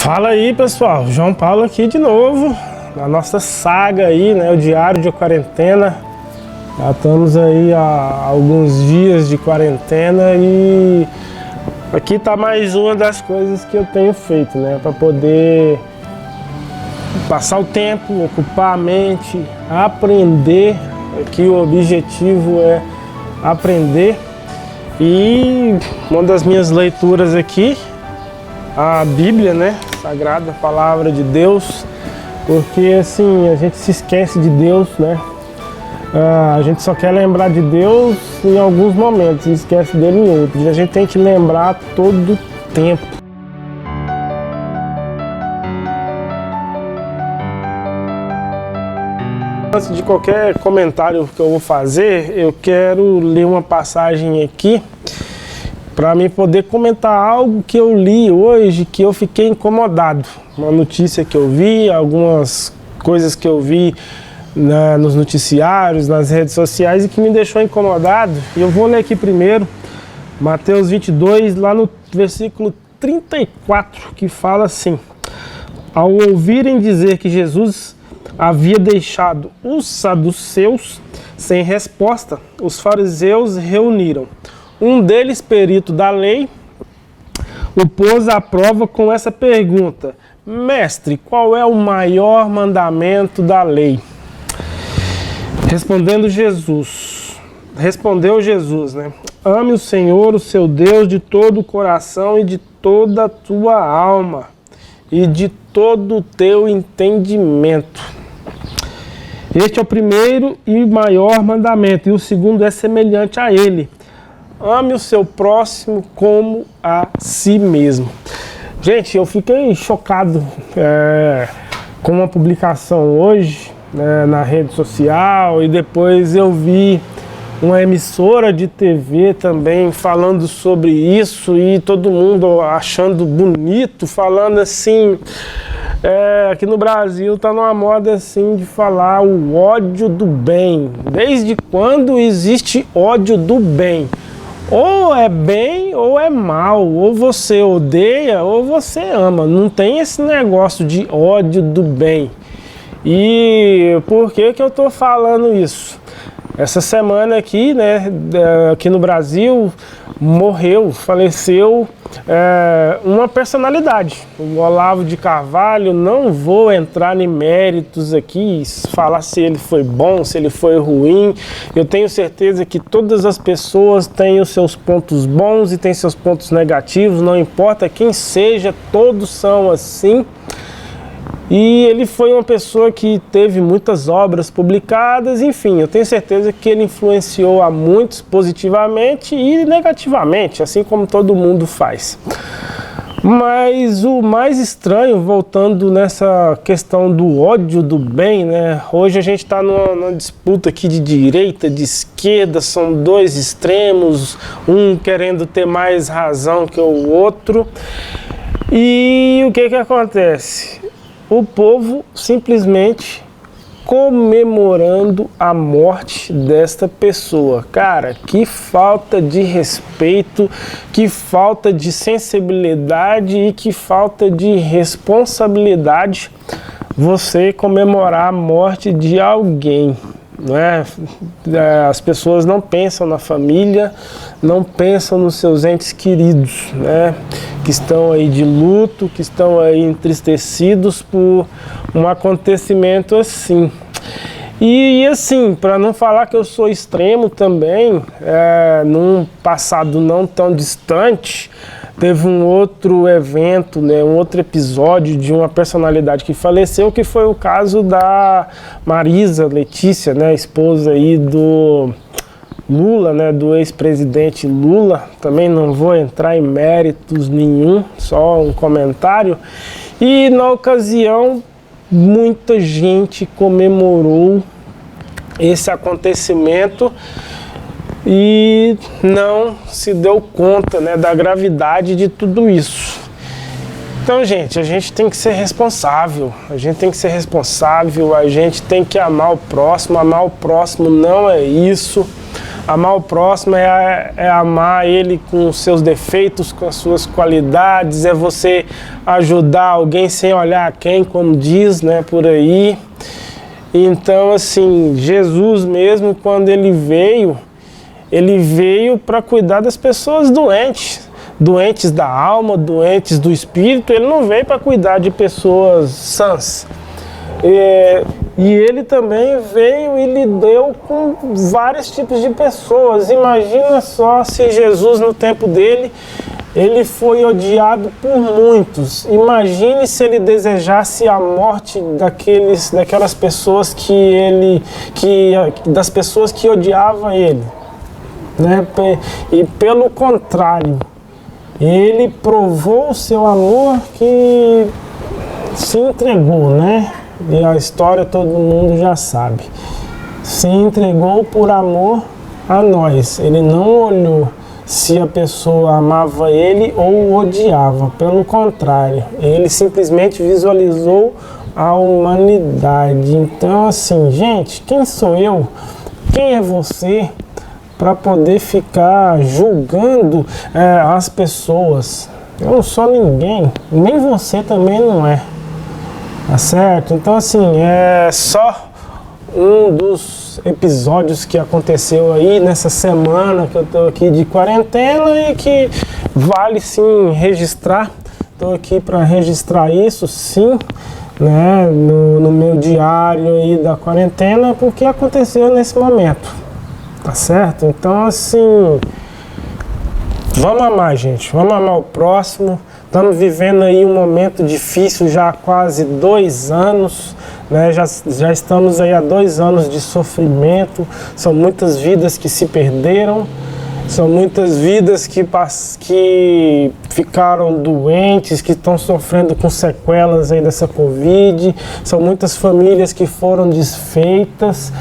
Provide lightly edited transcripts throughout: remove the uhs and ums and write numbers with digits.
Fala aí, pessoal, João Paulo aqui de novo, na nossa saga aí, né, o Diário de Quarentena. Já estamos aí há alguns dias de quarentena e aqui tá mais uma das coisas que eu tenho feito, né, para poder passar o tempo, ocupar a mente, aprender. Aqui o objetivo é aprender. E uma das minhas leituras aqui, a Bíblia, né, Sagrada Palavra de Deus, porque assim, a gente se esquece de Deus, né, a gente só quer lembrar de Deus em alguns momentos e esquece dele em outros, e a gente tem que lembrar todo o tempo. Antes de qualquer comentário que eu vou fazer, eu quero ler uma passagem aqui para mim poder comentar algo que eu li hoje, que eu fiquei incomodado. Uma notícia que eu vi, algumas coisas que eu vi nos noticiários, nas redes sociais e que me deixou incomodado. E eu vou ler aqui primeiro, Mateus 22, lá no versículo 34, que fala assim: ao ouvirem dizer que Jesus havia deixado os saduceus sem resposta, os fariseus reuniram. Um deles, perito da lei, o pôs à prova com essa pergunta: Mestre, qual é o maior mandamento da lei? Respondeu Jesus, né? Ame o Senhor, o seu Deus, de todo o coração e de toda a tua alma e de todo o teu entendimento. Este é o primeiro e maior mandamento, e o segundo é semelhante a ele: ame o seu próximo como a si mesmo. Gente, eu fiquei chocado com uma publicação hoje na rede social, e depois eu vi uma emissora de TV também falando sobre isso, e todo mundo achando bonito, falando assim. Aqui no Brasil tá numa moda assim de falar o ódio do bem. Desde quando existe ódio do bem? Ou é bem ou é mal, ou você odeia ou você ama. Não tem esse negócio de ódio do bem. E por que eu tô falando isso? Essa semana aqui, né, aqui no Brasil, faleceu uma personalidade, o Olavo de Carvalho. Não vou entrar em méritos aqui, falar se ele foi bom, se ele foi ruim. Eu tenho certeza que todas as pessoas têm os seus pontos bons e têm seus pontos negativos, não importa quem seja, todos são assim. E ele foi uma pessoa que teve muitas obras publicadas, enfim, eu tenho certeza que ele influenciou a muitos positivamente e negativamente, assim como todo mundo faz. Mas o mais estranho, voltando nessa questão do ódio do bem, né? Hoje a gente está numa disputa aqui de direita, de esquerda, são dois extremos, um querendo ter mais razão que o outro. E o que acontece? O povo simplesmente comemorando a morte desta pessoa. Cara, que falta de respeito, que falta de sensibilidade e que falta de responsabilidade você comemorar a morte de alguém. Não é? As pessoas não pensam na família, não pensam nos seus entes queridos, né? Que estão aí de luto, que estão aí entristecidos por um acontecimento assim. E assim, para não falar que eu sou extremo também, num passado não tão distante, teve um outro evento, né, um outro episódio de uma personalidade que faleceu, que foi o caso da Marisa Letícia, né, esposa aí do Lula, né, do ex-presidente Lula. Também não vou entrar em méritos nenhum, só um comentário. E na ocasião, muita gente comemorou esse acontecimento e não se deu conta, né, da gravidade de tudo isso. Então, gente, a gente tem que ser responsável, a gente tem que amar o próximo não é isso. Amar o próximo é amar ele com os seus defeitos, com as suas qualidades, é você ajudar alguém sem olhar quem, como diz, né, por aí. Então, assim, Jesus mesmo, quando ele veio para cuidar das pessoas doentes da alma, doentes do espírito. Ele não veio para cuidar de pessoas sãs. E ele também veio e lidou com vários tipos de pessoas. Imagina só se Jesus, no tempo dele, ele foi odiado por muitos. Imagine se ele desejasse a morte daquelas pessoas das pessoas que odiavam ele, né? E pelo contrário, ele provou o seu amor, que se entregou, né? E a história todo mundo já sabe. Se entregou por amor a nós. Ele não olhou se a pessoa amava ele ou odiava. Pelo contrário, ele simplesmente visualizou a humanidade. Então, assim, gente, quem sou eu? Quem é você para poder ficar julgando as pessoas? Eu não sou ninguém, nem você também não é. Tá certo? Então, assim, é só um dos episódios que aconteceu aí nessa semana que eu tô aqui de quarentena e que vale sim registrar. Tô aqui para registrar isso, sim, né, no meu diário aí da quarentena, porque aconteceu nesse momento. Tá certo? Então, assim, vamos amar, gente. Vamos amar o próximo. Estamos vivendo aí um momento difícil já há quase 2 anos, né? Já estamos aí há 2 anos de sofrimento. São muitas vidas que se perderam, são muitas vidas que ficaram doentes, que estão sofrendo com sequelas aí dessa Covid. São muitas famílias que foram desfeitas.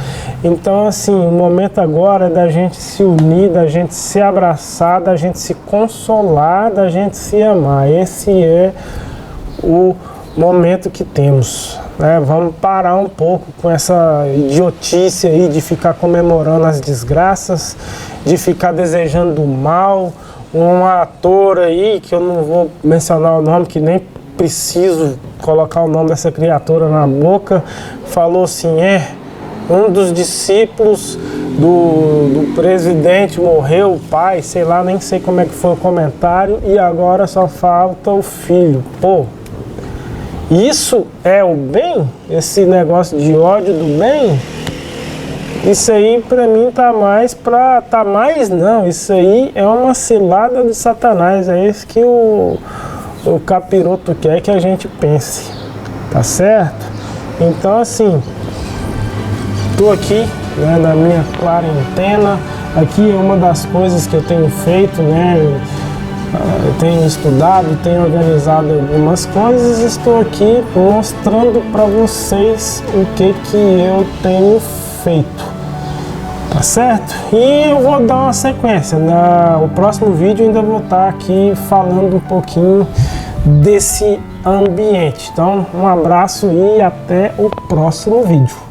Então, assim, o momento agora é da gente se unir, da gente se abraçar, da gente se consolar, da gente se amar. Esse é o momento que temos, né? Vamos parar um pouco com essa idiotice aí de ficar comemorando as desgraças, de ficar desejando o mal. Um ator aí, que eu não vou mencionar o nome, que nem preciso colocar o nome dessa criatura na boca, falou assim, um dos discípulos do presidente morreu, o pai, sei lá, nem sei como é que foi o comentário, e agora só falta o filho. Pô, isso é o bem? Esse negócio de ódio do bem? Isso aí pra mim não, isso aí é uma cilada de Satanás, é isso que o capiroto quer que a gente pense, tá certo? Então, assim, tô aqui, né, na minha quarentena. Aqui é uma das coisas que eu tenho feito, né? Eu tenho estudado, tenho organizado algumas coisas, estou aqui mostrando para vocês o que eu tenho feito, tá certo? E eu vou dar uma sequência. No próximo vídeo ainda vou estar aqui falando um pouquinho desse ambiente. Então, um abraço e até o próximo vídeo.